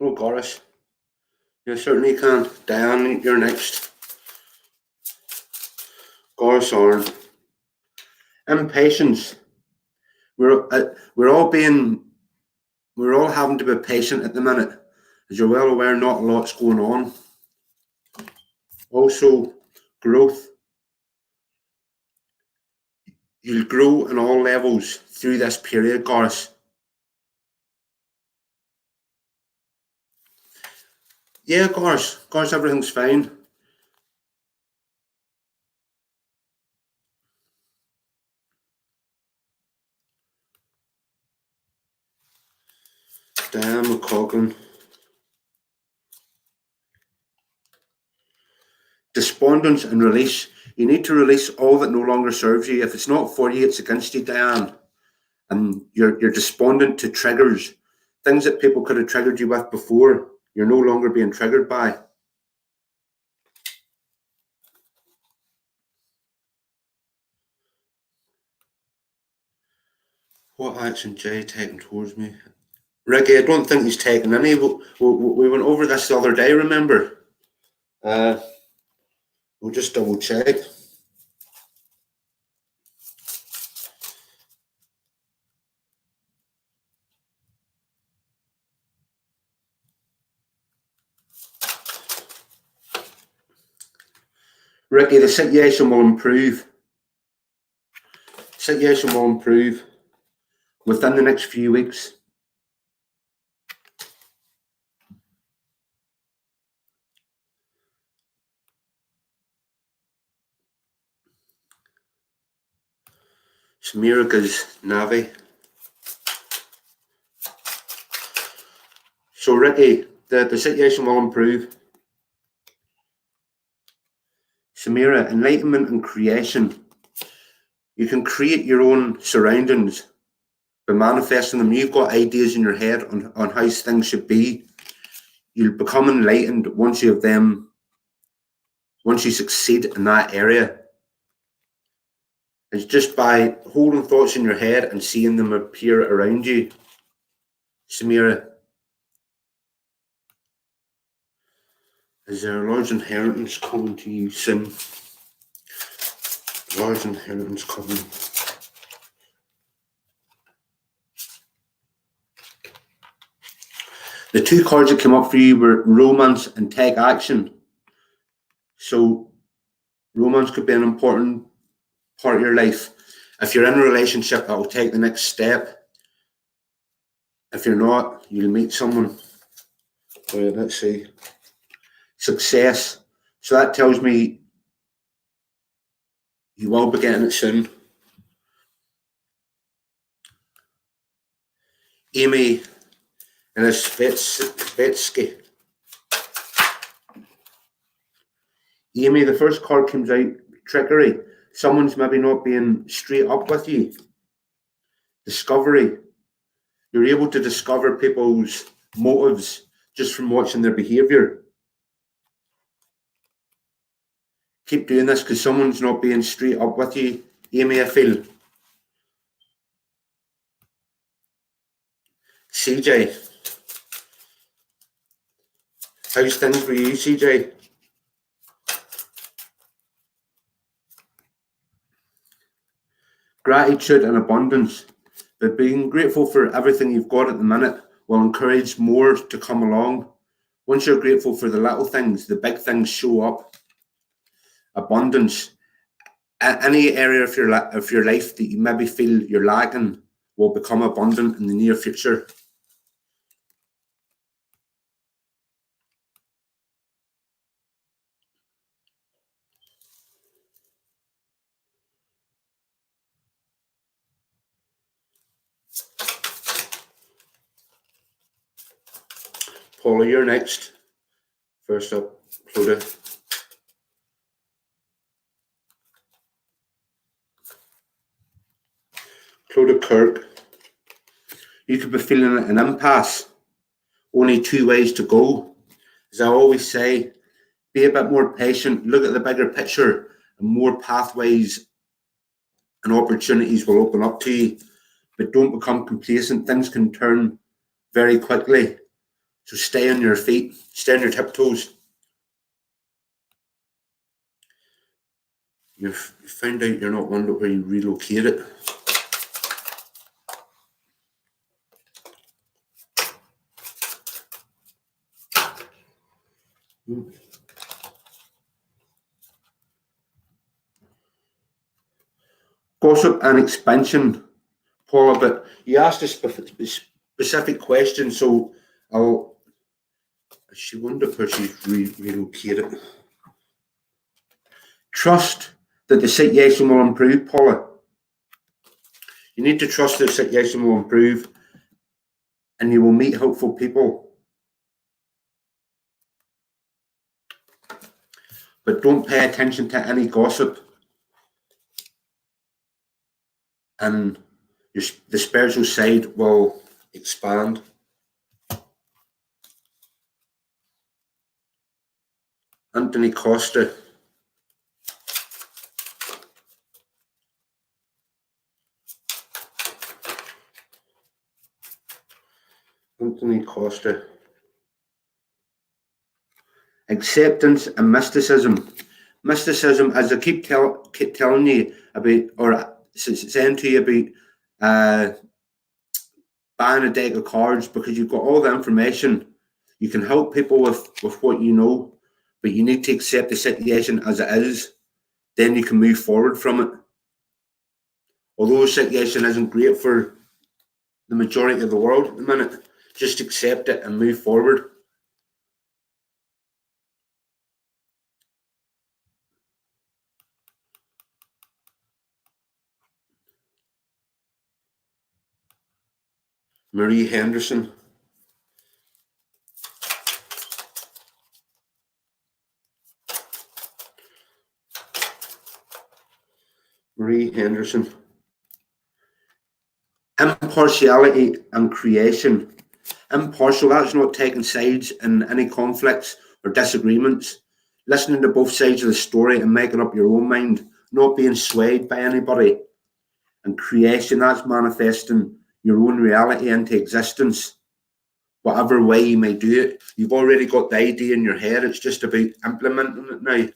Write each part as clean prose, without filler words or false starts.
Oh, Goris, you certainly can. Diane, you're next. Goris Orn. Impatience. We're all being, we're all having to be patient at the minute. As you're well aware, not a lot's going on. Also, growth. You'll grow in all levels through this period, Goris. Yeah, Goris, everything's fine. Diane McCoggin. Despondence and release. You need to release all that no longer serves you. If it's not for you, it's against you, Diane. And you're despondent to triggers, things that people could have triggered you with before. You're no longer being triggered by. What action Jay taking towards me? Ricky, I don't think he's taken any. We went over this the other day, remember? We'll just double check. Ricky, the situation will improve. Situation will improve within the next few weeks. Samira's Navi. So Ricky, the situation will improve. Samira, enlightenment and creation. You can create your own surroundings by manifesting them. You've got ideas in your head on how things should be. You'll become enlightened once you succeed in that area. It's just by holding thoughts in your head and seeing them appear around you. Samira, is there a large inheritance coming to you soon? Large inheritance coming. The two cards that came up for you were romance and take action. So romance could be an important part of your life. If you're in a relationship, that will take the next step. If you're not, you'll meet someone. Wait, let's see. Success. So that tells me you will be getting it soon. Amy and Svetsky. Amy, the first card comes out, trickery. Someone's maybe not being straight up with you. Discovery. You're able to discover people's motives just from watching their behaviour. Keep doing this because someone's not being straight up with you, Amy, I feel. CJ. How's things for you, CJ? Gratitude and abundance. But being grateful for everything you've got at the minute will encourage more to come along. Once you're grateful for the little things, the big things show up. Abundance. Any area of your life that you maybe feel you're lacking will become abundant in the near future. Paula, you're next. First up, Clodagh. Clodagh Kirk. You could be feeling an impasse. only two ways to go. As I always say, be a bit more patient, look at the bigger picture, and more pathways and opportunities will open up to you. But don't become complacent. Things can turn very quickly. So stay on your feet, stay on your tiptoes. You find out you're not wondering where you relocate it. Gossip and expansion, Paula, but you asked a specific question, so she wondered where she's relocated. Trust that the situation will improve, Paula. You need to trust the situation will improve and you will meet hopeful people. But don't pay attention to any gossip. And the spiritual side will expand. Anthony Costa. Anthony Costa. Acceptance and mysticism. Mysticism, as I keep telling you about, or saying to you about buying a deck of cards, because you've got all the information. You can help people with what you know, but you need to accept the situation as it is. Then you can move forward from it. Although the situation isn't great for the majority of the world at the minute, just accept it and move forward. Marie Henderson. Marie Henderson. Impartiality and creation. Impartial, that's not taking sides in any conflicts or disagreements. Listening to both sides of the story and making up your own mind, not being swayed by anybody. And creation, that's manifesting your own reality into existence. Whatever way you may do it, you've already got the idea in your head. It's just about implementing it now.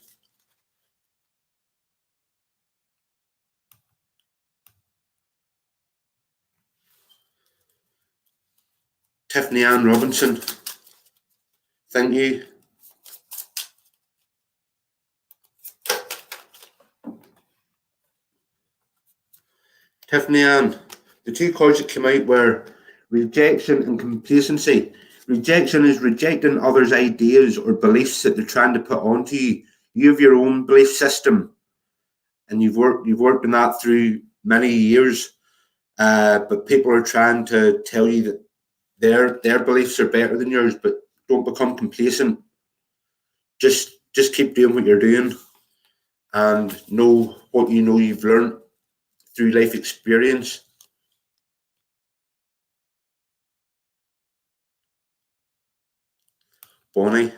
Tiffany Ann Robinson. Thank you. Tiffany Ann, the two cards that came out were rejection and complacency. Rejection is rejecting others' ideas or beliefs that they're trying to put onto you. You have your own belief system, and you've worked on that through many years. But people are trying to tell you that their beliefs are better than yours. But don't become complacent. Just keep doing what you're doing, and know what you know you've learned through life experience. Bonnie.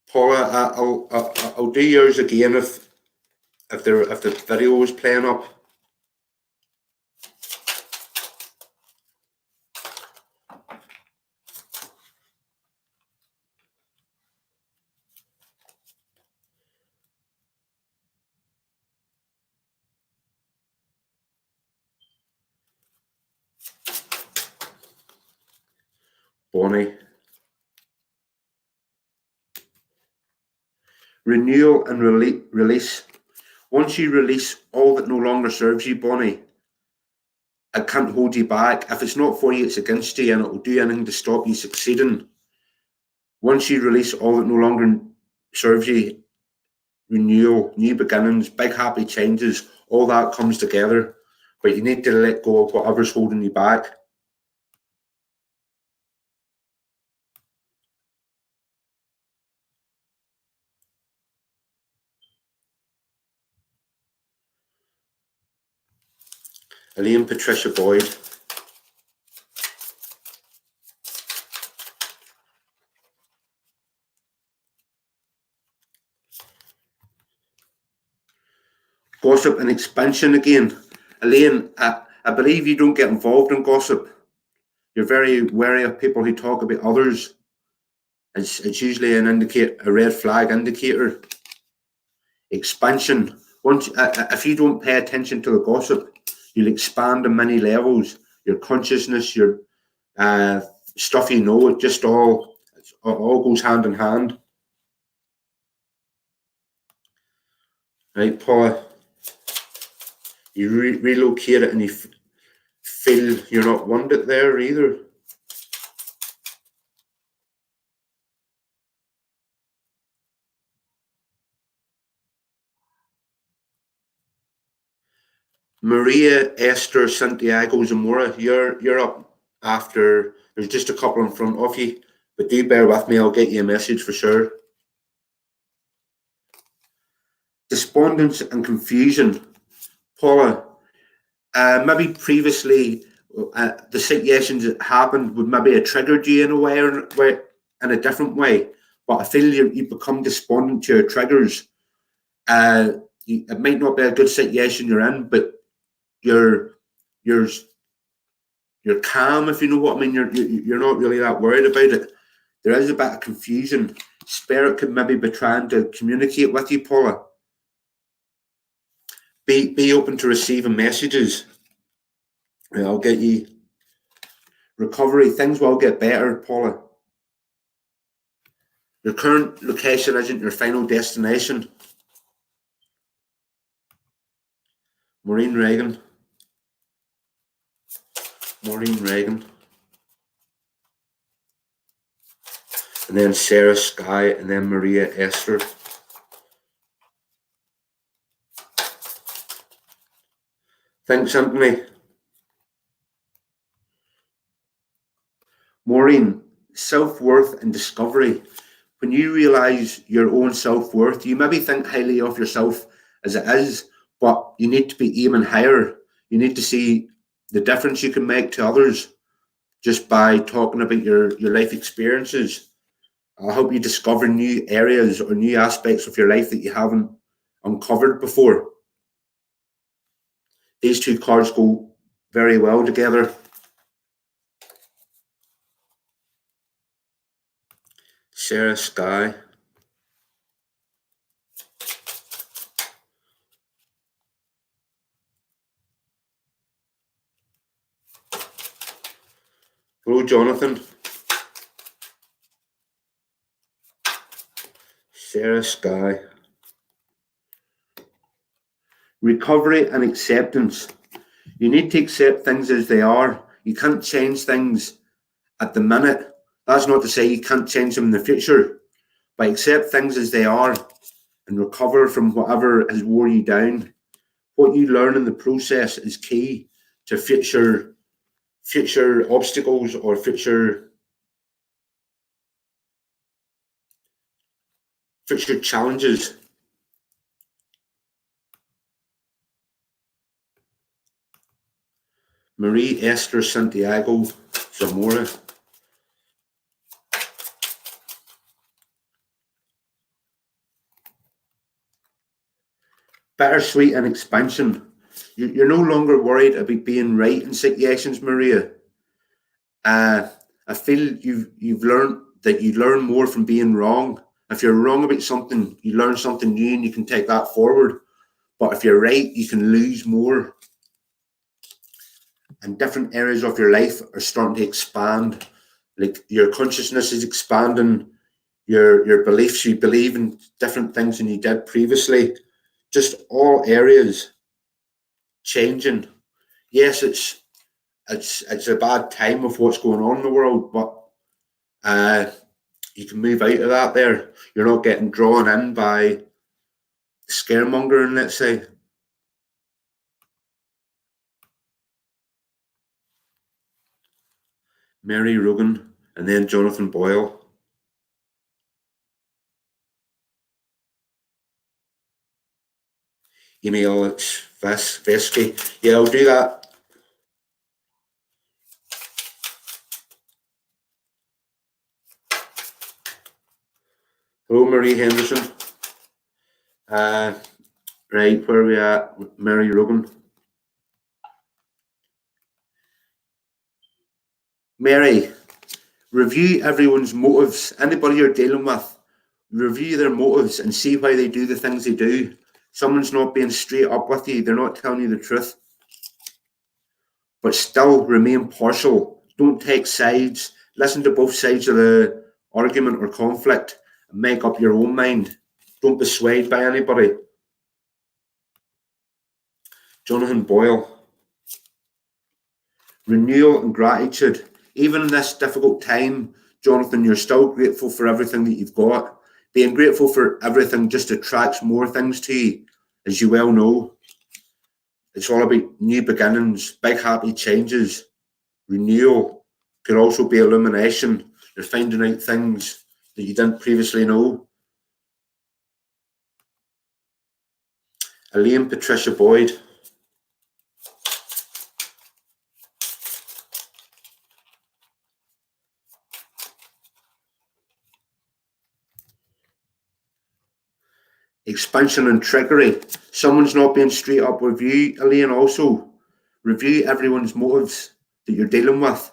Paula, I'll do yours again if the video was playing up. Bonnie. Renewal and release. Once you release all that no longer serves you, Bonnie, it can't hold you back. If it's not for you, it's against you, and it will do anything to stop you succeeding. Once you release all that no longer serves you, renewal, new beginnings, big happy changes, all that comes together. But you need to let go of whatever's holding you back. Elaine Patricia Boyd. Gossip and expansion again. Elaine, I believe you don't get involved in gossip. You're very wary of people who talk about others. It's usually a red flag indicator. Expansion. Once, if you don't pay attention to the gossip, you'll expand on many levels. Your consciousness, your stuff you know, it all goes hand in hand. Right, Paula? You relocate it and you feel you're not wanted there either. Maria Esther Santiago Zamora, you're up after. There's just a couple in front of you, but do bear with me. I'll get you a message for sure. Despondence and confusion, Paula. Maybe previously the situations that happened would maybe have triggered you in a way or in a different way. But I feel you become despondent to your triggers. It might not be a good situation you're in, but you're you're you're calm, if you know what I mean. You're not really that worried about it. There is a bit of confusion. Spirit could maybe be trying to communicate with you, Paula. Be open to receiving messages. I'll get you recovery. Things will get better, Paula. Your current location isn't your final destination. Maureen Reagan. And then Sarah Sky, and then Maria Esther. Thanks, Anthony. Maureen, self-worth and discovery. When you realise your own self-worth, you maybe think highly of yourself as it is, but you need to be aiming higher. You need to see the difference you can make to others just by talking about your life experiences. I hope you discover new areas or new aspects of your life that you haven't uncovered before. These two cards go very well together. Sarah Sky. Hello, Jonathan. Sarah Sky. Recovery and acceptance. You need to accept things as they are. You can't change things at the minute. That's not to say you can't change them in the future, but accept things as they are and recover from whatever has wore you down. What you learn in the process is key to future obstacles or future challenges. Marie Esther Santiago Zamora. Bittersweet and expansion. You're no longer worried about being right in situations, Maria. I feel you've learned that you learn more from being wrong. If you're wrong about something, you learn something new and you can take that forward. But if you're right, you can lose more. And different areas of your life are starting to expand. Like your consciousness is expanding, your beliefs, you believe in different things than you did previously. Just all areas changing. Yes, it's a bad time of what's going on in the world, but you can move out of that there. You're not getting drawn in by scaremongering, let's say. Mary Rogan, and then Jonathan Boyle. Email it's Vesky. Yeah, I'll do that. Hello, Marie Henderson. Right, where are we at? Mary Rogan. Mary, review everyone's motives. Anybody you're dealing with, review their motives and see why they do the things they do. Someone's not being straight up with you, they're not telling you the truth. But still remain partial. Don't take sides. Listen to both sides of the argument or conflict and make up your own mind. Don't be swayed by anybody. Jonathan Boyle. Renewal and gratitude. Even in this difficult time, Jonathan, you're still grateful for everything that you've got. Being grateful for everything just attracts more things to you, as you well know. It's all about new beginnings, big happy changes. Renewal could also be illumination. You're finding out things that you didn't previously know. Elaine Patricia Boyd. Expansion and trickery. Someone's not being straight up with you, Elaine, also. Review everyone's motives that you're dealing with.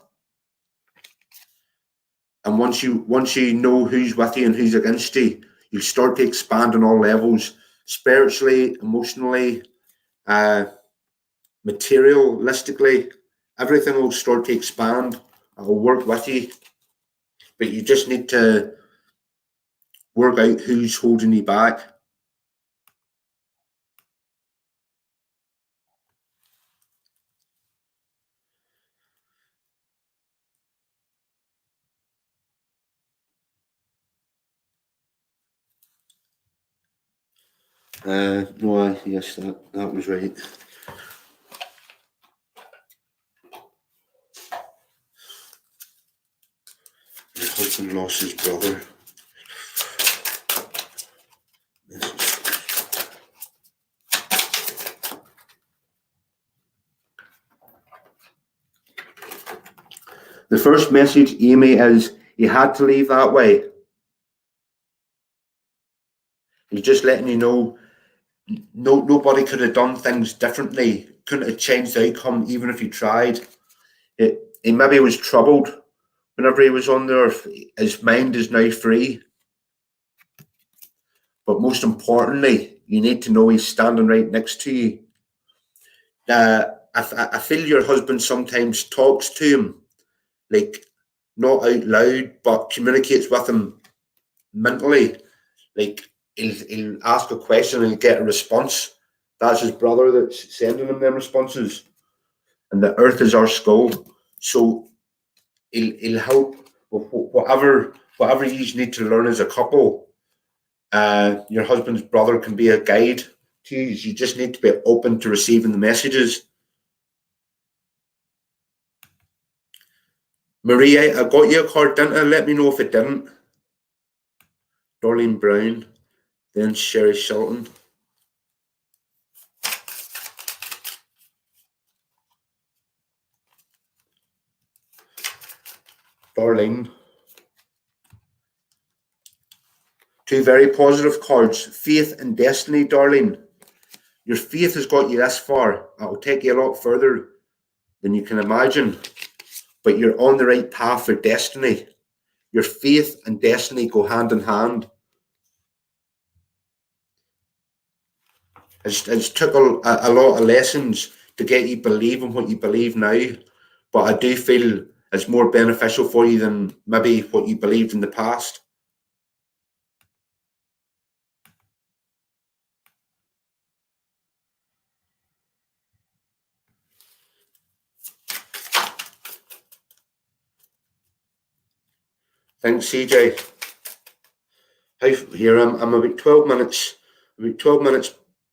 And once you know who's with you and who's against you, you'll start to expand on all levels, spiritually, emotionally, materialistically. Everything will start to expand. It will work with you. But you just need to work out who's holding you back. No, yes, that was right. Your husband lost his brother. The first message, Amy, is he had to leave that way. He's just letting you know nobody could have done things differently, couldn't have changed the outcome even if he tried. He maybe was troubled whenever he was on there. His mind is now free. But most importantly, you need to know he's standing right next to you. I feel your husband sometimes talks to him, like not out loud, but communicates with him mentally. Like he'll ask a question and he'll get a response. That's his brother that's sending him them responses. And the earth is our skull. So he'll help with whatever you need to learn as a couple. Your husband's brother can be a guide to you. You just need to be open to receiving the messages. Maria, I got you a card, didn't I? Let me know if it didn't. Darlene Brown, then Sherry Shelton. Darlene. Two very positive cards. Faith and destiny, Darlene. Your faith has got you this far. It will take you a lot further than you can imagine. But you're on the right path for destiny. Your faith and destiny go hand in hand. It's took a lot of lessons to get you believing what you believe now. But I do feel it's more beneficial for you than maybe what you believed in the past. Thanks, CJ. Here I'm about 12 minutes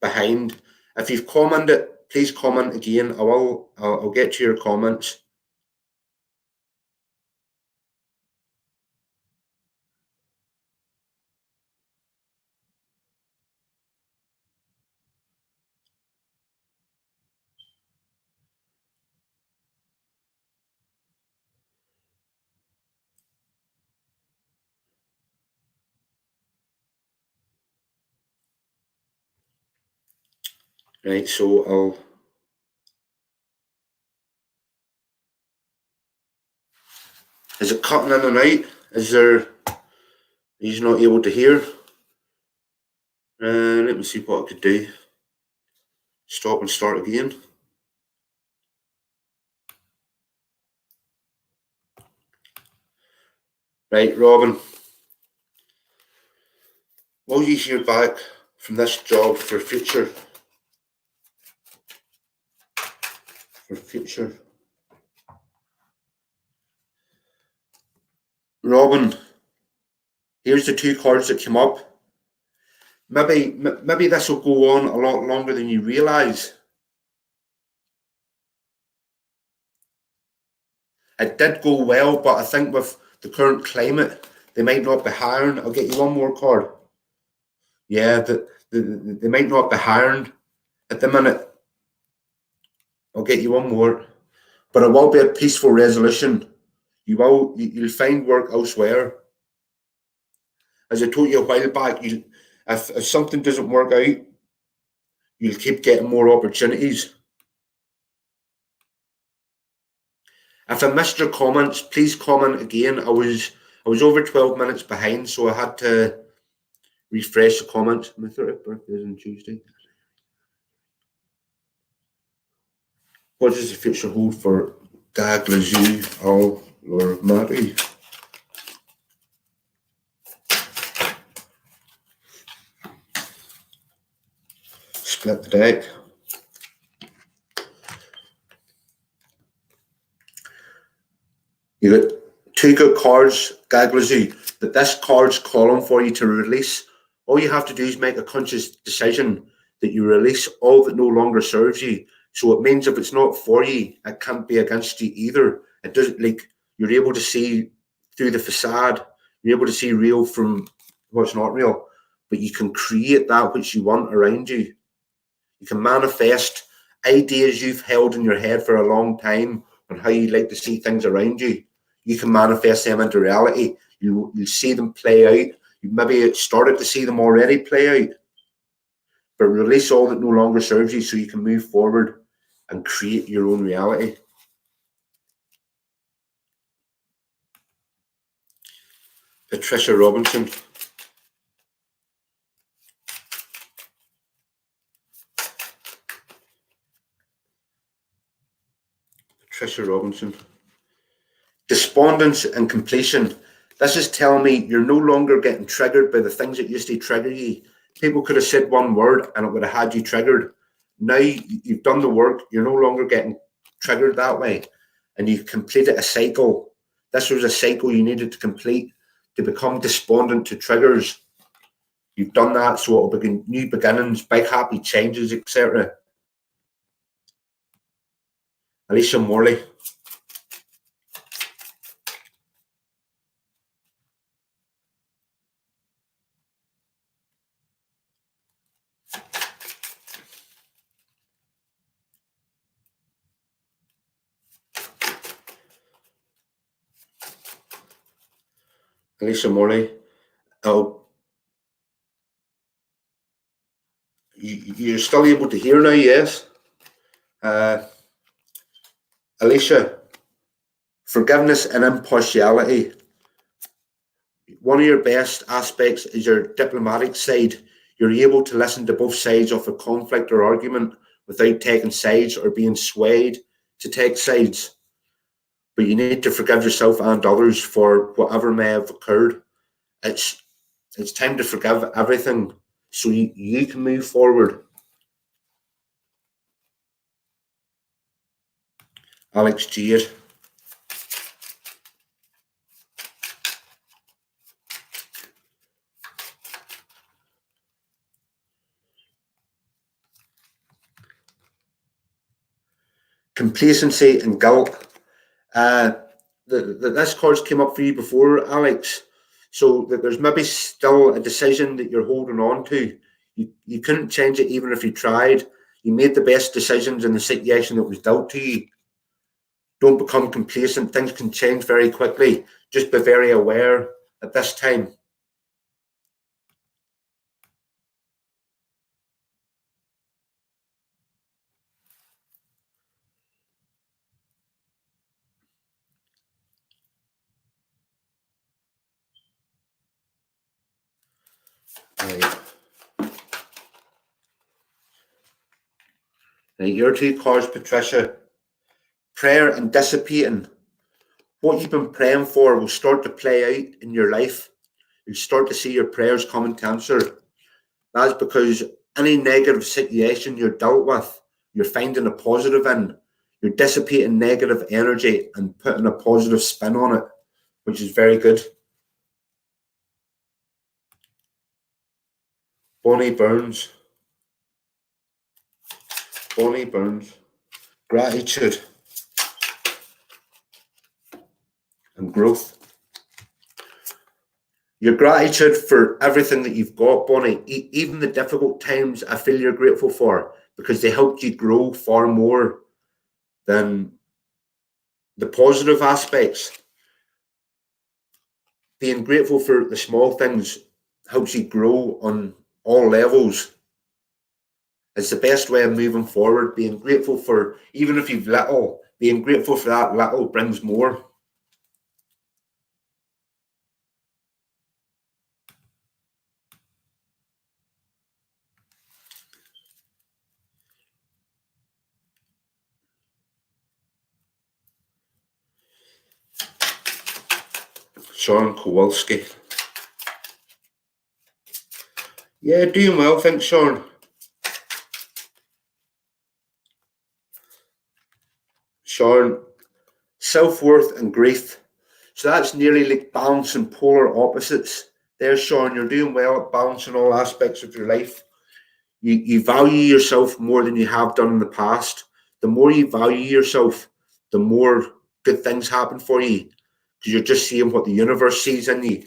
behind. If you've commented, please comment again. I'll get to your comments. Right, so I'll... Is it cutting in and out? Is there... He's not able to hear? Let me see what I could do. Stop and start again. Right, Robin. Will you hear back from this job for future? Robin, here's the two cards that came up. Maybe this will go on a lot longer than you realise. It did go well, but I think with the current climate, they might not be hiring. I'll get you one more card. Yeah, they might not be hiring at the minute. I'll get you one more. But it will be a peaceful resolution. You'll find work elsewhere. As I told you a while back, if something doesn't work out, you'll keep getting more opportunities. If I missed your comments, please comment again. I was over 12 minutes behind, so I had to refresh the comments. My 30th birthday is on Tuesday. What does the future hold for Dag Lazu, Al Lormati? Split the deck. You got two good cards, Dag Lazu, that this card's calling for you to release. All you have to do is make a conscious decision that you release all that no longer serves you. So it means if it's not for you, it can't be against you either. It doesn't, like, you're able to see through the facade, you're able to see real from what's not real, but you can create that which you want around you. You can manifest ideas you've held in your head for a long time on how you like to see things around you. You can manifest them into reality. You see them play out. You maybe started to see them already play out. But release all that no longer serves you so you can move forward and create your own reality. Patricia Robinson. Patricia Robinson. Despondence and completion. This is telling me you're no longer getting triggered by the things that used to trigger you. People could have said one word and it would have had you triggered. Now you've done the work, you're no longer getting triggered that way. And you've completed a cycle. This was a cycle you needed to complete to become despondent to triggers. You've done that, so it'll begin new beginnings, big happy changes, etc. Alicia Morley. Alicia Morley. Oh, you're still able to hear now, yes? Alicia, forgiveness and impartiality. One of your best aspects is your diplomatic side. You're able to listen to both sides of a conflict or argument without taking sides or being swayed to take sides. But you need to forgive yourself and others for whatever may have occurred. It's time to forgive everything so you can move forward. Alex Jade. Complacency and guilt. This card's came up for you before, Alex. So that there's maybe still a decision that you're holding on to. You couldn't change it even if you tried. You made the best decisions in the situation that was dealt to you. Don't become complacent. Things can change very quickly. Just be very aware at this time. Right. Right, your two cards, Patricia. Prayer and dissipating. What you've been praying for will start to play out in your life. You'll start to see your prayers coming to answer. That's because any negative situation you're dealt with, you're finding a positive in. You're dissipating negative energy and putting a positive spin on it, which is very good. Bonnie Burns. Bonnie Burns. Gratitude and growth. Your gratitude for everything that you've got, Bonnie, even the difficult times, I feel you're grateful for because they helped you grow far more than the positive aspects. Being grateful for the small things helps you grow on all levels. It's the best way of moving forward. Being grateful for, even if you've little, being grateful for that little brings more. Sean Kowalski. Yeah, doing well, thanks, Sean. Sean, self-worth and grief. So that's nearly like balancing polar opposites. There, Sean, you're doing well at balancing all aspects of your life. You value yourself more than you have done in the past. The more you value yourself, the more good things happen for you because you're just seeing what the universe sees in you.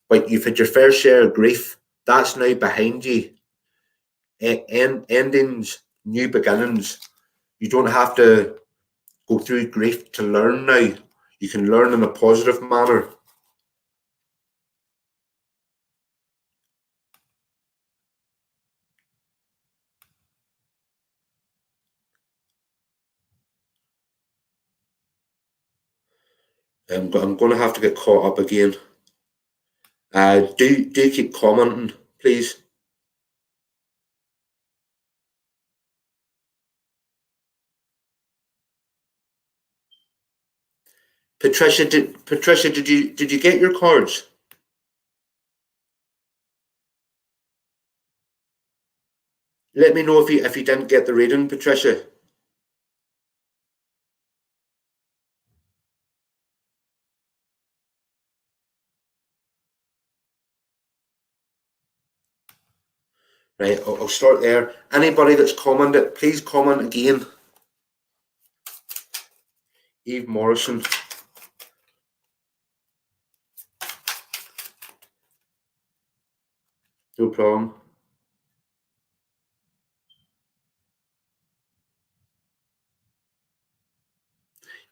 But you've had your fair share of grief. That's now behind you. Endings, new beginnings. You don't have to go through grief to learn now. You can learn in a positive manner. I'm going to have to get caught up again. Do keep commenting, please. Patricia, did you get your cards? Let me know if you didn't get the reading, Patricia. Right, I'll start there. Anybody that's commented, please comment again. Eve Morrison. No problem.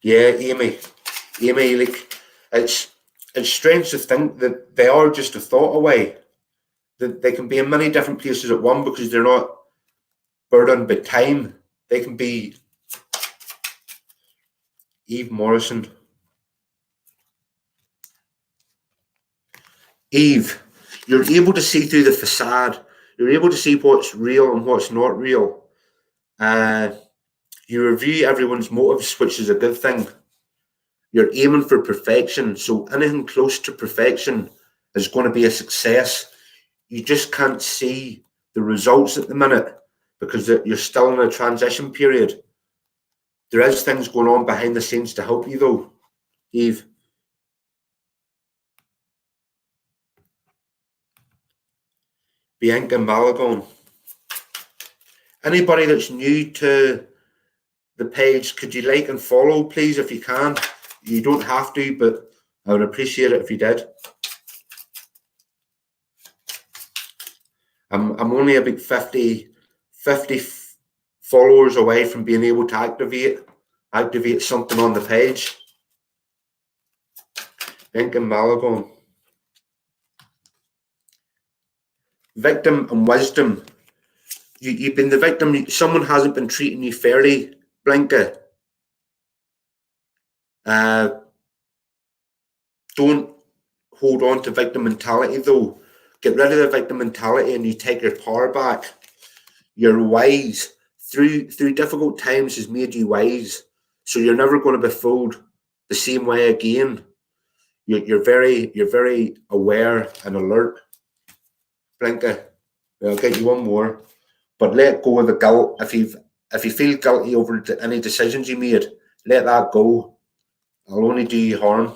Yeah, Amy, like it's strange to think that they are just a thought away. That they can be in many different places at one because they're not burdened by time. They can be Eve Morrison. Eve, you're able to see through the facade. You're able to see what's real and what's not real. You review everyone's motives, which is a good thing. You're aiming for perfection, so anything close to perfection is going to be a success. You just can't see the results at the minute because you're still in a transition period. There is things going on behind the scenes to help you, though, Eve. Bianca Malagon. Anybody that's new to the page, could you like and follow, please, if you can? You don't have to, but I would appreciate it if you did. I'm only about 50 followers away from being able to activate something on the page. Bianca Malagon. Victim and wisdom. You've been the victim. Someone hasn't been treating you fairly, Blanca. Don't hold on to victim mentality, though. get rid of the victim mentality and you take your power back. You're wise. Through difficult times has made you wise. So you're never going to be fooled the same way again. You're very aware and alert. Blinka, I'll get you one more. But let go of the guilt. If you feel guilty over any decisions you made, let that go. I'll only do you harm.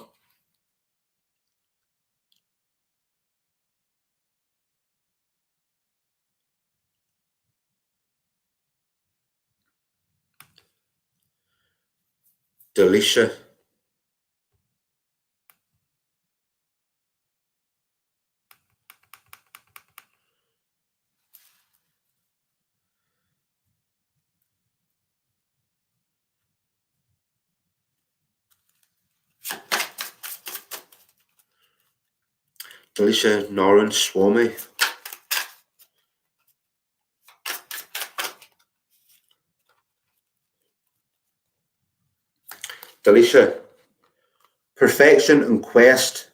Delisha. Delisha Narayan Swami. Delisha, perfection and quest.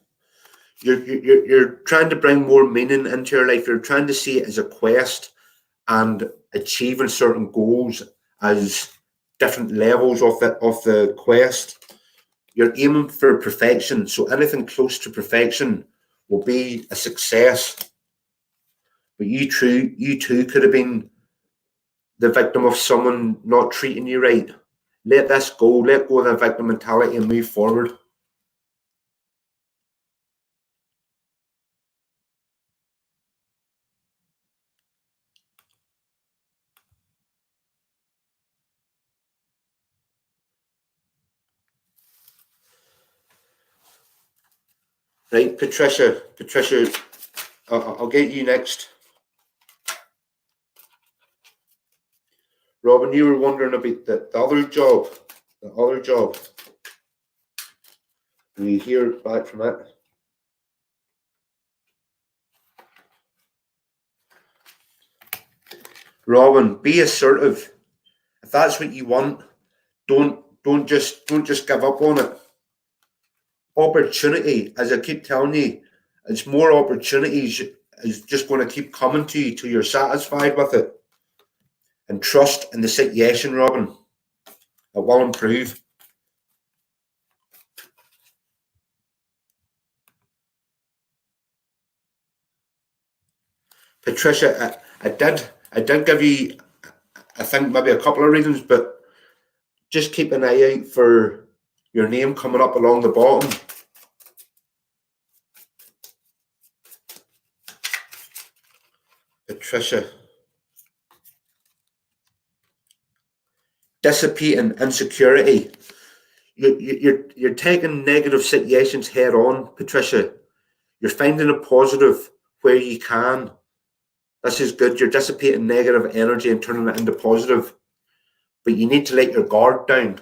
You're trying to bring more meaning into your life. You're trying to see it as a quest and achieving certain goals as different levels of the quest. You're aiming for perfection, so anything close to perfection will be a success. But you too could have been the victim of someone not treating you right. Let this go. Let go of the victim mentality and move forward. Right, Patricia, I'll get you next. Robin, you were wondering about the other job. The other job. Do you hear back from it? Robin, be assertive. If that's what you want, don't just give up on it. Opportunity, as I keep telling you, it's more opportunities is just going to keep coming to you till you're satisfied with it. And trust in the situation, Robin. It will improve. Patricia, I did give you, I think maybe a couple of reasons, but just keep an eye out for your name coming up along the bottom. Patricia. Dissipating insecurity. You're taking negative situations head on, Patricia. You're finding a positive where you can. This is good. You're dissipating negative energy and turning it into positive. But you need to let your guard down.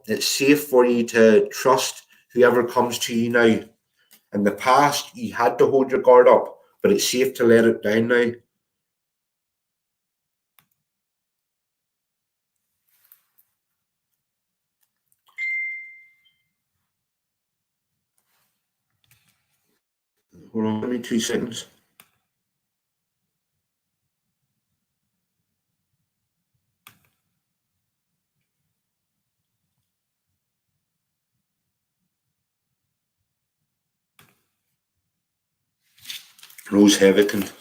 It's safe for you to trust whoever comes to you now. In the past, you had to hold your guard up, but it's safe to let it down now. Hold on, give me 2 seconds. Rose Heavican.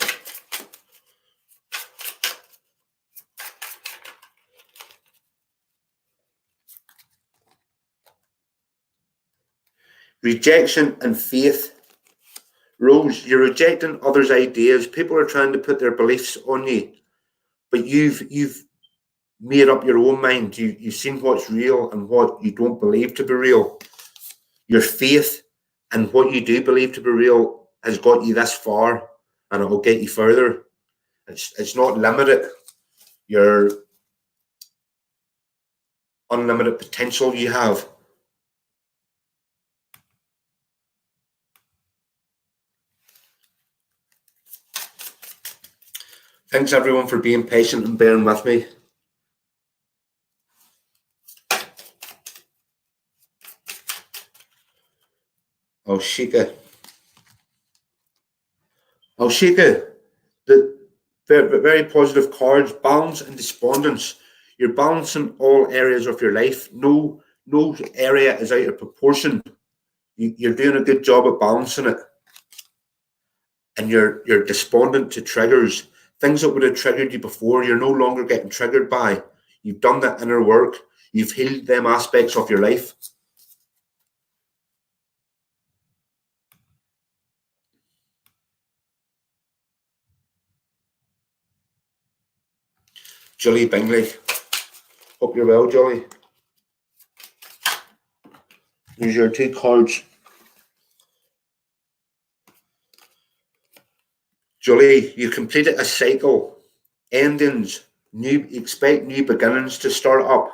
Rejection and faith. Rose, you're rejecting others' ideas. People are trying to put their beliefs on you, but you've made up your own mind. You've seen what's real and what you don't believe to be real. Your faith and what you do believe to be real has got you this far, and it will get you further. It's not limited. Your unlimited potential you have. Thanks everyone for being patient and bearing with me. Oh, Shika. Alshika, the very positive cards, balance and despondence. You're balancing all areas of your life. No area is out of proportion. You're doing a good job of balancing it, and you're despondent to triggers. Things that would have triggered you before, you're no longer getting triggered by. You've done that inner work. You've healed them aspects of your life. Julie Bingley. Hope you're well, Julie. Here's your two cards. Julie, you completed a cycle. Endings. Expect new beginnings to start up.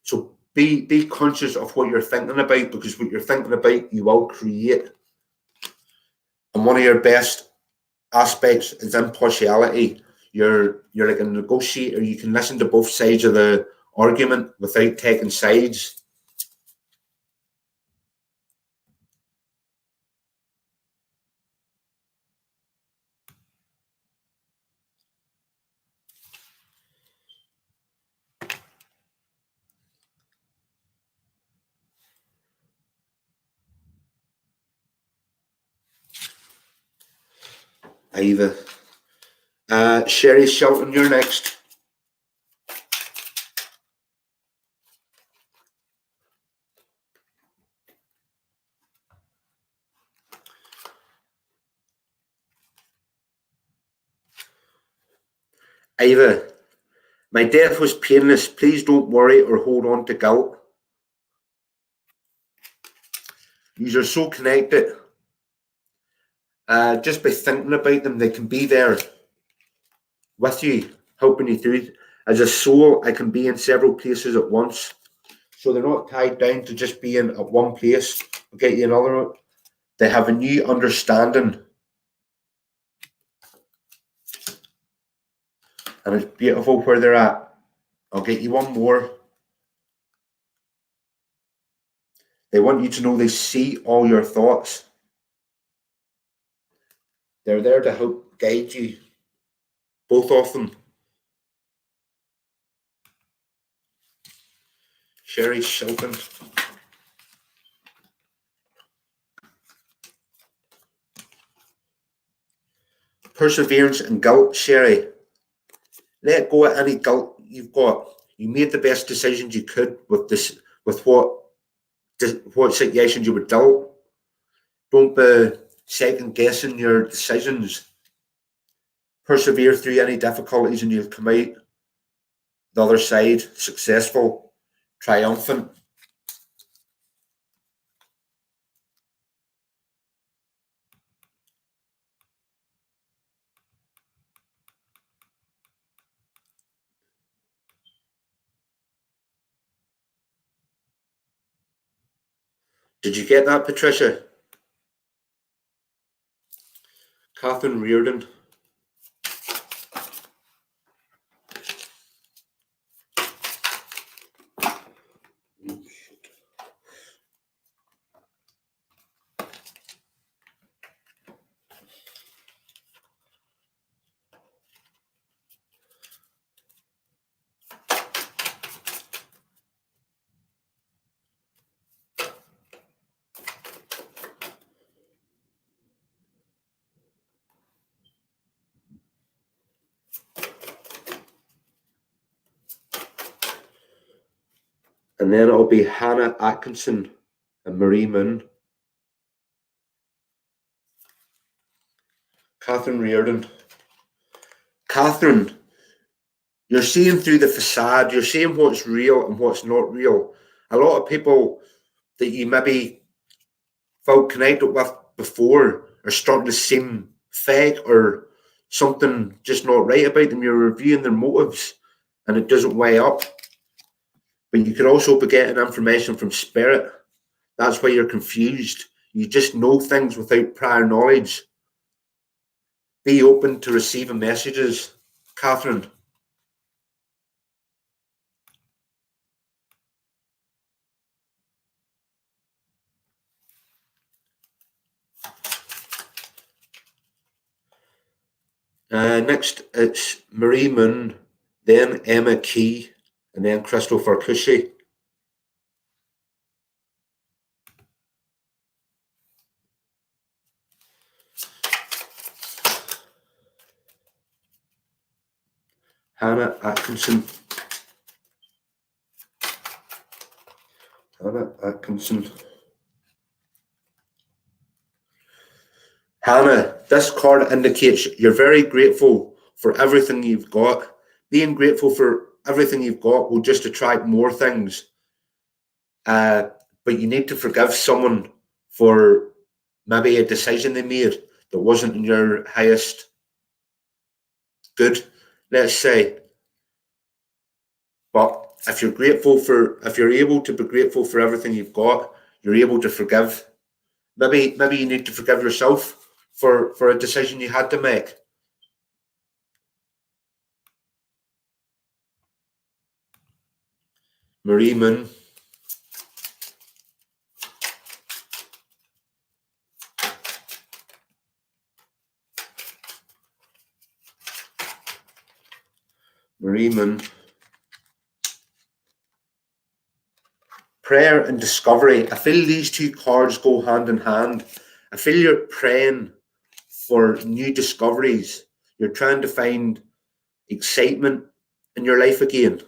So be conscious of what you're thinking about, because what you're thinking about, you will create. And one of your best aspects is impartiality. You're like a negotiator. You can listen to both sides of the argument without taking sides. Eva. Sherry Shelton, you're next. Eva, my death was painless. Please don't worry or hold on to guilt. These are so connected. Just by thinking about them, they can be there with you, helping you through. As a soul, I can be in several places at once. So they're not tied down to just being at one place. I'll get you another one. They have a new understanding. And it's beautiful where they're at. I'll get you one more. They want you to know they see all your thoughts. They're there to help guide you. Both of them. Sherry Shelton. Perseverance and guilt, Sherry. Let go of any guilt you've got. You made the best decisions you could with this, with what situations you were dealt. Don't be second guessing your decisions. Persevere through any difficulties, and you'll come out the other side successful, triumphant. Did you get that, Patricia? Catherine Reardon. And then it'll be Hannah Atkinson and Marie Moon. Catherine Reardon. Catherine, you're seeing through the facade. You're seeing what's real and what's not real. A lot of people that you maybe felt connected with before are starting to seem fake or something just not right about them. You're reviewing their motives and it doesn't weigh up. But you could also be getting information from spirit. That's why you're confused. You just know things without prior knowledge. Be open to receiving messages, Catherine. Next, it's Marie Moon, then Emma Key, and then Christopher Cushy. Hannah Atkinson. Hannah Atkinson. Hannah, this card indicates you're very grateful for everything you've got. Being grateful for everything you've got will just attract more things. But you need to forgive someone for maybe a decision they made that wasn't in your highest good, let's say. But if you're able to be grateful for everything you've got, you're able to forgive. Maybe you need to forgive yourself for a decision you had to make. Marie Moon. Marie Moon. Prayer and discovery. I feel these two cards go hand in hand. I feel you're praying for new discoveries. You're trying to find excitement in your life again.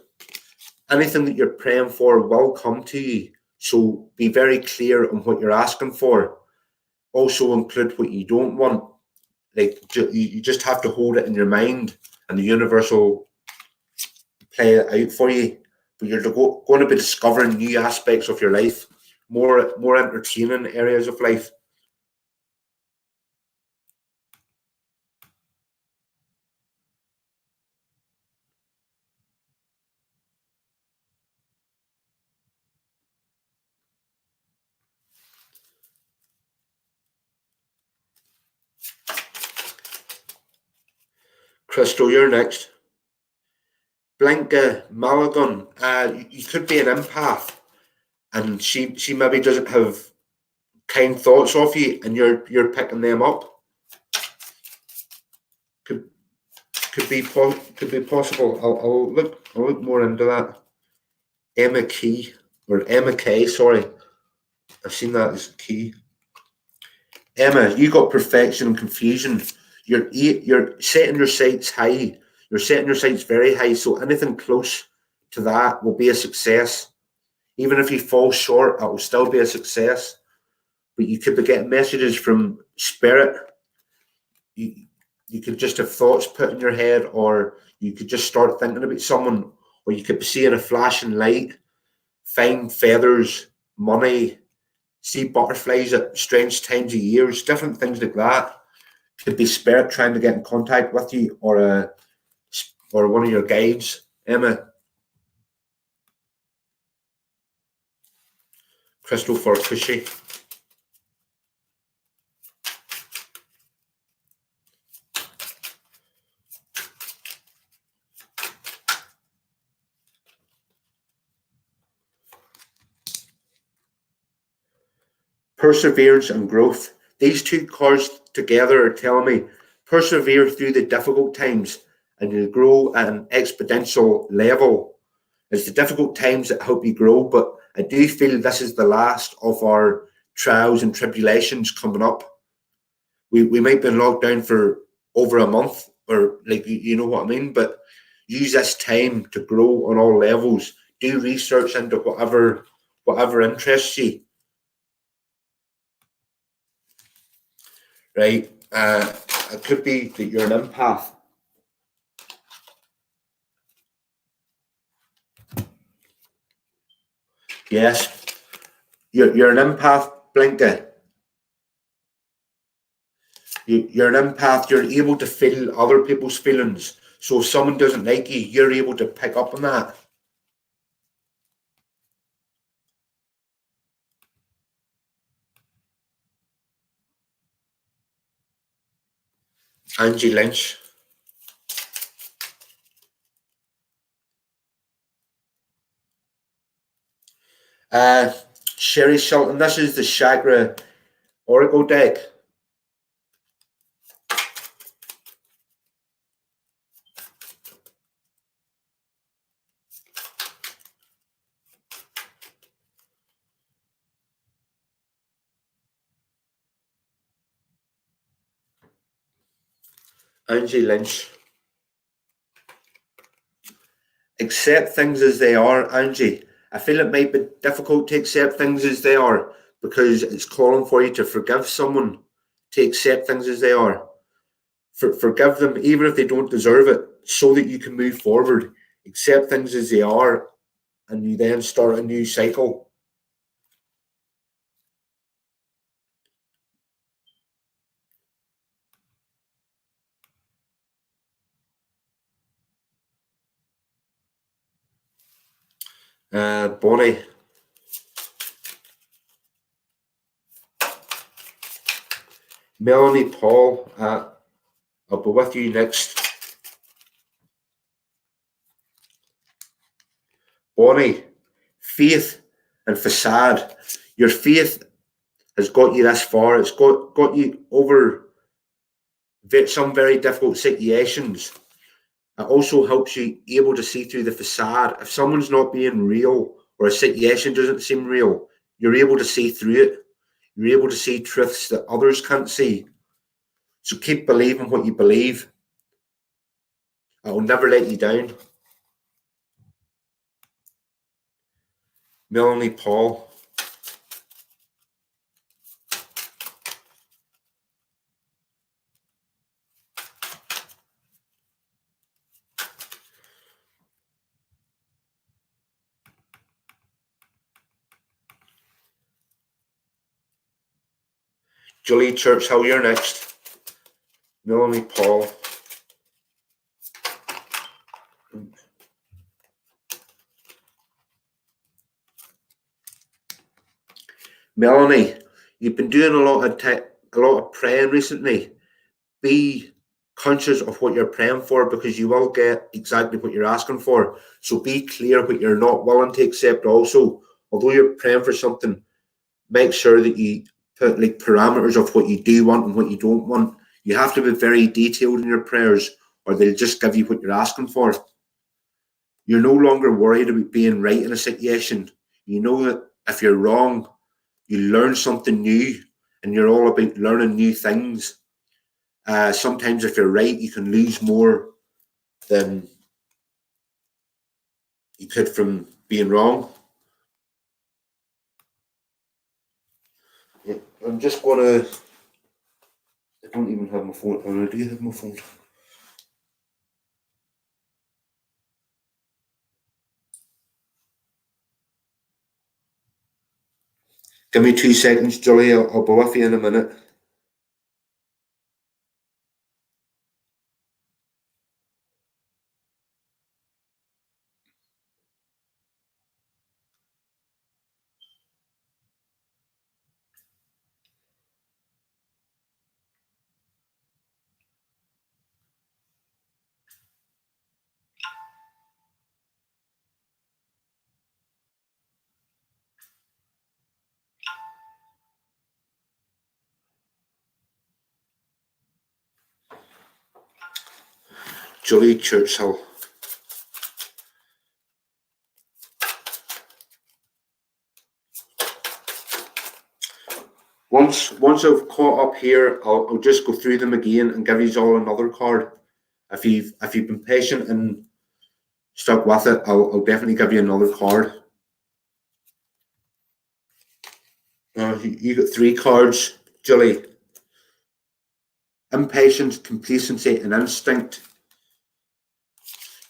Anything that you're praying for will come to you. So be very clear on what you're asking for. Also include what you don't want. Like you just have to hold it in your mind, and the universe will play it out for you. But you're going to be discovering new aspects of your life, more entertaining areas of life. Crystal, you're next. Blanca Malagon, you could be an empath, and she maybe doesn't have kind thoughts of you, and you're picking them up. Could be possible. I'll look more into that. Emma Key or Emma K. Sorry, I've seen that as Key. Emma, you got perfection and confusion. You're setting your sights high. You're setting your sights very high. So anything close to that will be a success. Even if you fall short, it will still be a success. But you could be getting messages from spirit. You could just have thoughts put in your head, or you could just start thinking about someone, or you could be seeing a flashing light, find feathers, money, see butterflies at strange times of years, different things like that. Could be spirit trying to get in contact with you, or one of your guides, Emma. Christopher Cushy. Perseverance and growth. These two cards together are telling me persevere through the difficult times and you'll grow at an exponential level. It's the difficult times that help you grow, but I do feel this is the last of our trials and tribulations coming up. We might be locked down for over a month, or like you know what I mean, but use this time to grow on all levels. Do research into whatever interests you. Right? It could be that you're an empath. Yes, you're an empath, Blinka. You're an empath. You're able to feel other people's feelings. So if someone doesn't like you, you're able to pick up on that. Angie Lynch. Sherry Shelton. This is the Chakra Oracle deck. Angie Lynch. Accept things as they are, Angie. I feel it might be difficult to accept things as they are because it's calling for you to forgive someone, to accept things as they are. Forgive them even if they don't deserve it, so that you can move forward. Accept things as they are, and you then start a new cycle. Bonnie. Melanie Paul, I'll be with you next. Bonnie, faith and facade. Your faith has got you this far. It's got you over some very difficult situations. It also helps you able to see through the facade. If someone's not being real or a situation doesn't seem real, you're able to see through it. You're able to see truths that others can't see. So keep believing what you believe. I will never let you down. Melanie Paul. Julie Churchill, you're next. Melanie Paul. Melanie, you've been doing a lot of praying recently. Be conscious of what you're praying for because you will get exactly what you're asking for. So be clear what you're not willing to accept also. Although you're praying for something, make sure that you put like parameters of what you do want and what you don't want. You have to be very detailed in your prayers or they'll just give you what you're asking for. You're no longer worried about being right in a situation. You know that if you're wrong, you learn something new and you're all about learning new things. Sometimes if you're right, you can lose more than you could from being wrong. Yeah, I'm just gonna. I don't even have my phone. Or do you have my phone? Give me 2 seconds, Julie. I'll be with you in a minute. Julie Churchill. Once I've caught up here, I'll just go through them again and give you all another card. If you've been patient and stuck with it, I'll definitely give you another card. You got 3 cards, Julie. Impatience, complacency, and instinct.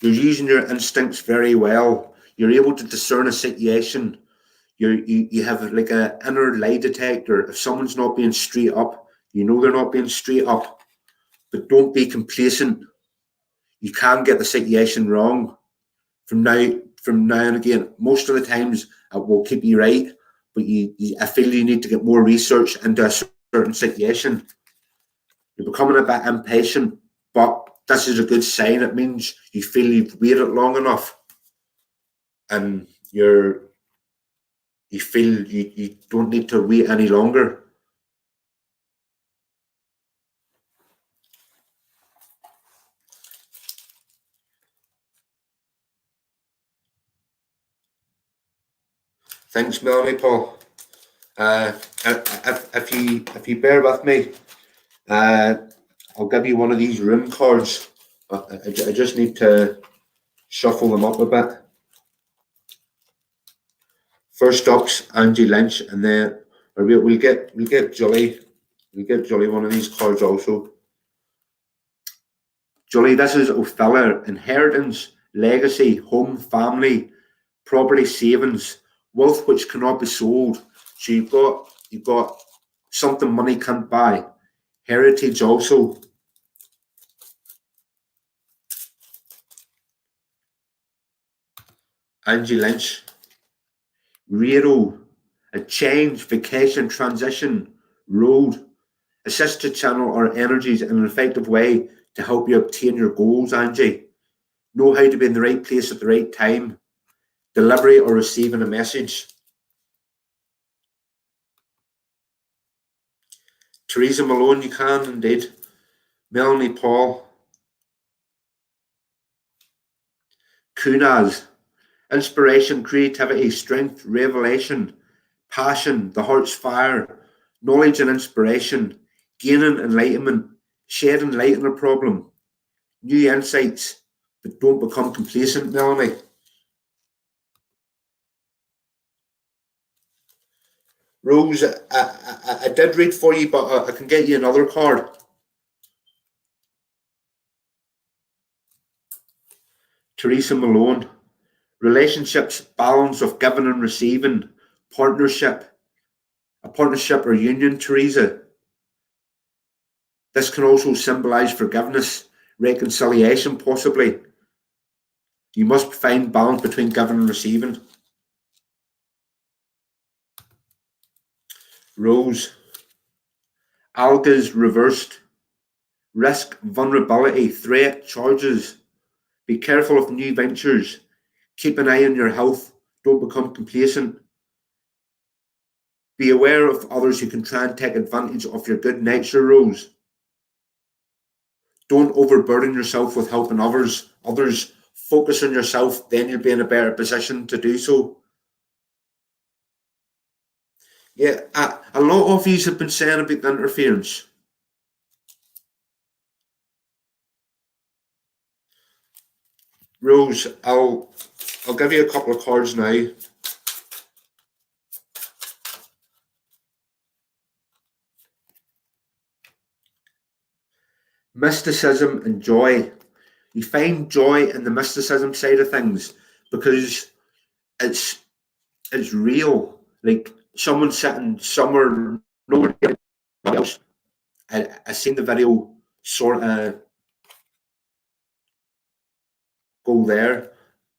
You're using your instincts very well. You're able to discern a situation. You have like an inner lie detector. If someone's not being straight up, you know they're not being straight up. But don't be complacent. You can get the situation wrong. From now and again, most of the times it will keep you right. But I feel you need to get more research into a certain situation. You're becoming a bit impatient, but this is a good sign. It means you feel you've waited long enough and you feel you don't need to wait any longer. Thanks, Melanie Paul. If you bear with me, I'll give you one of these rune cards. I just need to shuffle them up a bit. First up's Angie Lynch, and then we'll get Julie. We'll get Julie one of these cards also. Julie, this is Othello. Inheritance, legacy, home, family, property, savings, wealth which cannot be sold. So you've got something money can't buy. Heritage also. Angie Lynch. Rero, a change, vacation, transition, road, assist to channel our energies in an effective way to help you obtain your goals, Angie. Know how to be in the right place at the right time. Delivery or receiving a message. Teresa Malone, you can indeed. Melanie Paul. Kunaz, inspiration, creativity, strength, revelation, passion, the heart's fire, knowledge and inspiration, gaining enlightenment, shedding light on a problem, new insights, but don't become complacent, Melanie. Rose, I did read for you, but I can get you another card. Teresa Malone, relationships, balance of giving and receiving, partnership, a partnership or union, Teresa. This can also symbolize forgiveness, reconciliation, possibly. You must find balance between giving and receiving. Rose, algas reversed, risk, vulnerability, threat, charges. Be careful of new ventures. Keep an eye on your health. Don't become complacent. Be aware of others who can try and take advantage of your good nature, Rose. Don't overburden yourself with helping others. Focus on yourself, then you'll be in a better position to do so. Yeah, a lot of you have been saying about the interference. Rose, I'll give you a couple of cards now. Mysticism and joy. You find joy in the mysticism side of things because it's real. Like someone sitting somewhere nowhere else. I seen the video sort of go there.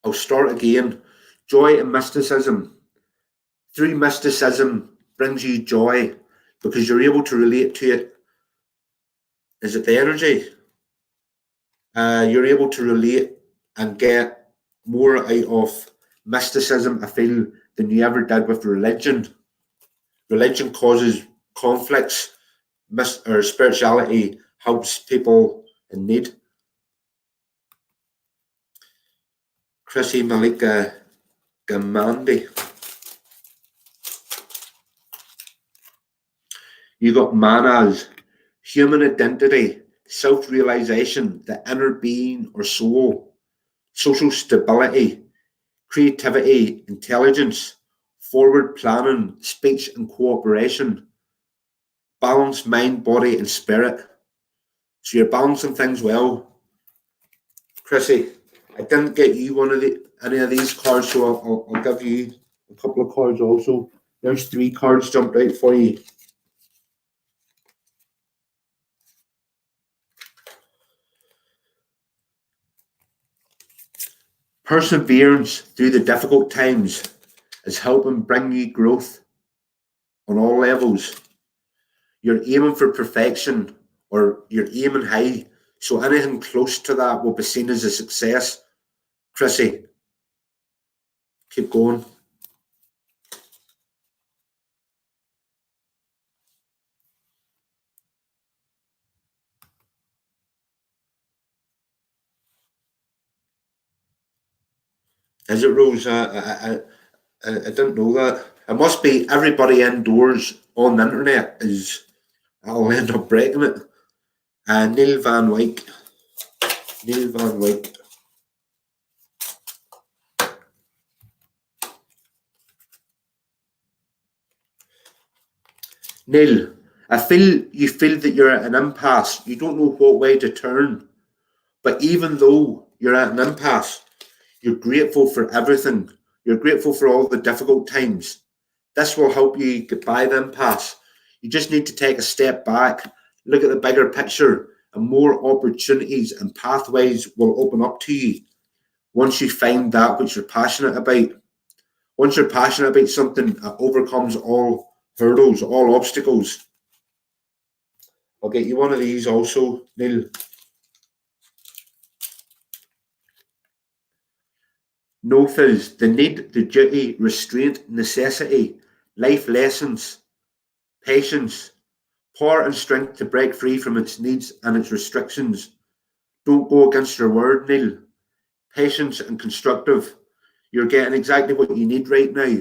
I'll start again. Joy and mysticism. Through mysticism brings you joy because you're able to relate to it. Is it the energy? You're able to relate and get more out of mysticism, I feel, than you ever did with religion. Religion causes conflicts, or spirituality helps people in need. Chrissy Malika Gamandi. You got manas, human identity, self-realization, the inner being or soul, social stability, creativity, intelligence, forward planning, speech and cooperation, balance, mind, body and spirit. So you're balancing things well. Chrissy, I didn't get you any of these cards, so I'll give you a couple of cards also. There's 3 cards jumped out for you. Perseverance through the difficult times is helping bring you growth on all levels. You're aiming for perfection or you're aiming high, so anything close to that will be seen as a success. Chrissy, keep going. Is it, Rose? I didn't know that. It must be everybody indoors on the internet is. I'll end up breaking it. Neil Van Wyk. Neil Van Wyk. Neil, I feel you feel that you're at an impasse. You don't know what way to turn. But even though you're at an impasse, you're grateful for everything. You're grateful for all the difficult times. This will help you get by the impasse. You just need to take a step back, look at the bigger picture, and more opportunities and pathways will open up to you once you find that which you're passionate about. Once you're passionate about something, it overcomes all hurdles, all obstacles. I'll get you one of these also, Neil. No fizz, the need, the duty, restraint, necessity, life lessons, patience, power and strength to break free from its needs and its restrictions. Don't go against your word, Neil. Patience and constructive. You're getting exactly what you need right now.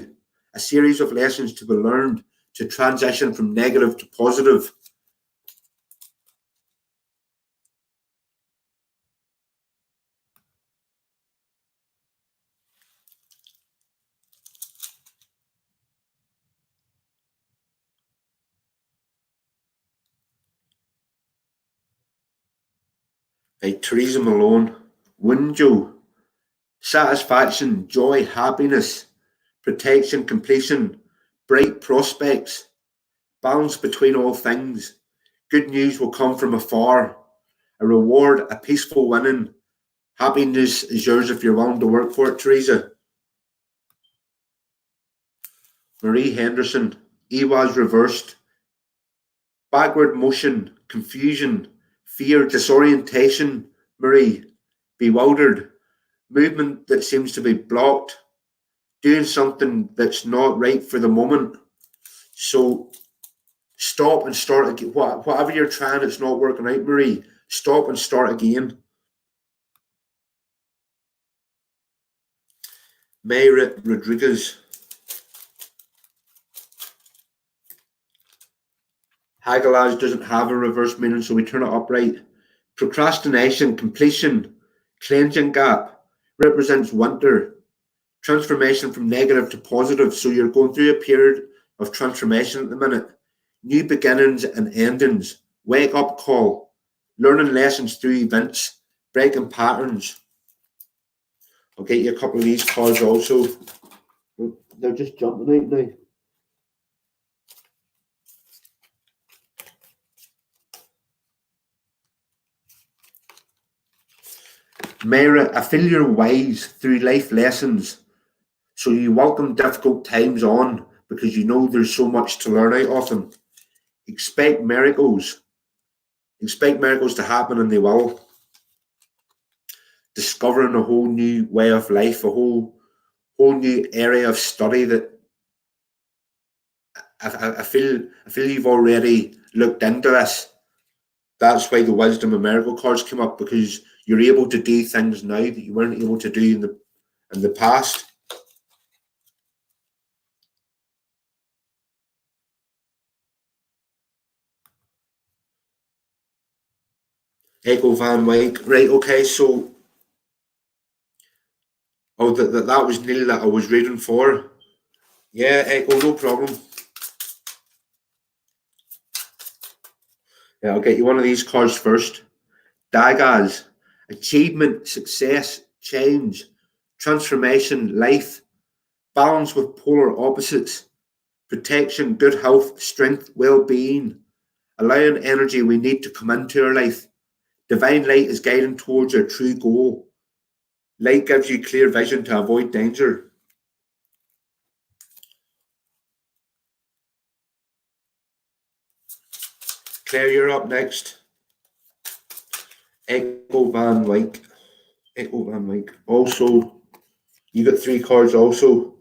A series of lessons to be learned to transition from negative to positive. Like Teresa Malone, Winjo, satisfaction, joy, happiness, protection, completion, bright prospects, balance between all things. Good news will come from afar. A reward, a peaceful winning. Happiness is yours if you're willing to work for it, Teresa. Marie Henderson, EWAS reversed. Backward motion, confusion, fear, disorientation, Marie. Bewildered. Movement that seems to be blocked. Doing something that's not right for the moment. So stop and start again. Whatever you're trying, it's not working out, Marie. Stop and start again. Mayra Rodriguez. Hagalaz doesn't have a reverse meaning, so we turn it upright. Procrastination, completion, cleansing gap represents winter. Transformation from negative to positive. So you're going through a period of transformation at the minute. New beginnings and endings. Wake up call. Learning lessons through events. Breaking patterns. I'll get you a couple of these cards also. They're just jumping out now. Mayra, I feel you're wise through life lessons. So you welcome difficult times on because you know there's so much to learn out of them. Expect miracles. Expect miracles to happen and they will. Discovering a whole new way of life, a whole new area of study that I feel you've already looked into this. That's why the wisdom and miracle cards came up, because you're able to do things now that you weren't able to do in the past. Echo Van Wyk. Right, okay, so that was Neil that I was reading for. Yeah, Echo, no problem. Yeah, I'll get you one of these cards first. Dagaz. Achievement, success, change, transformation, life, balance with polar opposites, protection, good health, strength, well-being, allowing energy we need to come into our life. Divine light is guiding towards our true goal. Light gives you clear vision to avoid danger. Claire, you're up next. Echo Van Wyk. Echo Van Wyk. Also, you got 3 cards also.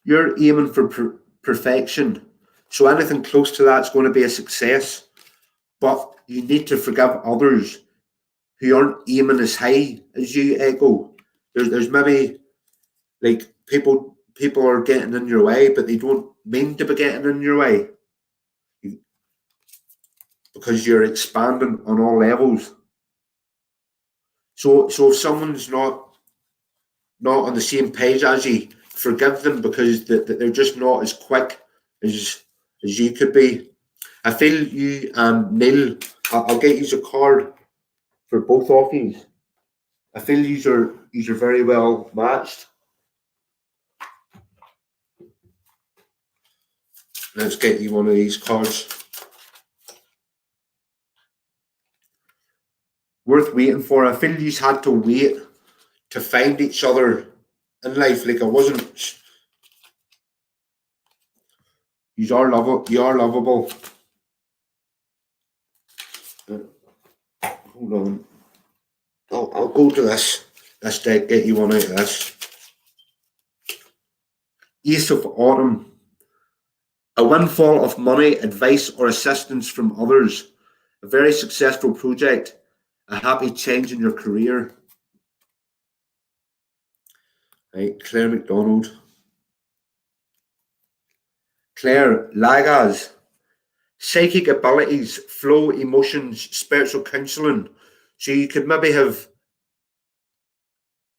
You're aiming for perfection. So anything close to that's going to be a success. But you need to forgive others who aren't aiming as high as you, Echo. There's maybe like people are getting in your way, but they don't mean to be getting in your way. because you're expanding on all levels. So if someone's not on the same page as you, forgive them, because they're just not as quick as you could be. I feel you and Neil, I'll get you a card for both of you. I feel you are very well matched. Let's get you one of these cards. Worth waiting for. I feel you had to wait to find each other in life. Like, it wasn't. You are lovable. You are lovable. Hold on. I'll go to this deck. Get you one out of this. Ace of Autumn. A windfall of money, advice, or assistance from others. A very successful project. A happy change in your career. Right, Claire McDonald. Claire Lagas. Psychic abilities, flow, emotions, spiritual counselling. So you could maybe have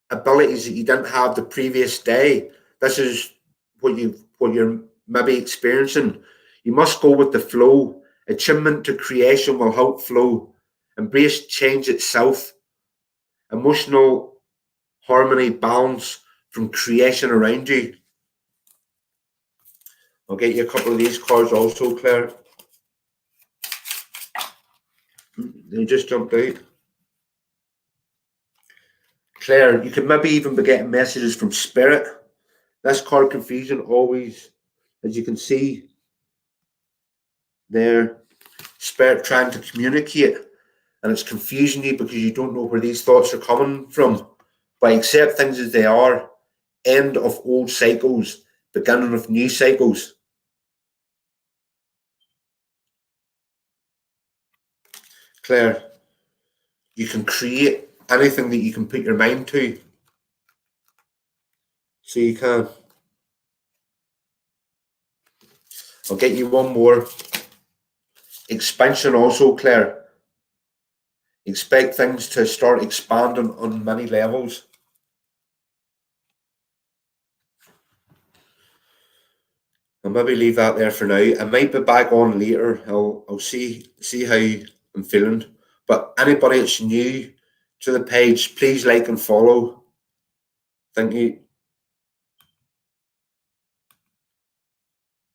abilities that you didn't have the previous day. This is what you're maybe experiencing. You must go with the flow. Attunement to creation will help flow. Embrace change itself. Emotional harmony, balance from creation around you. I'll get you a couple of these cards also, Claire. They just jumped out. Claire, you could maybe even be getting messages from spirit. This card, confusion, always, as you can see there, spirit trying to communicate, and it's confusing you because you don't know where these thoughts are coming from. But accept things as they are. End of old cycles, beginning of new cycles. Claire, you can create anything that you can put your mind to. So you can. I'll get you one more. Expansion also, Claire. Expect things to start expanding on many levels. I'll maybe leave that there for now. I might be back on later. I'll see how I'm feeling. But anybody that's new to the page, please like and follow. Thank you.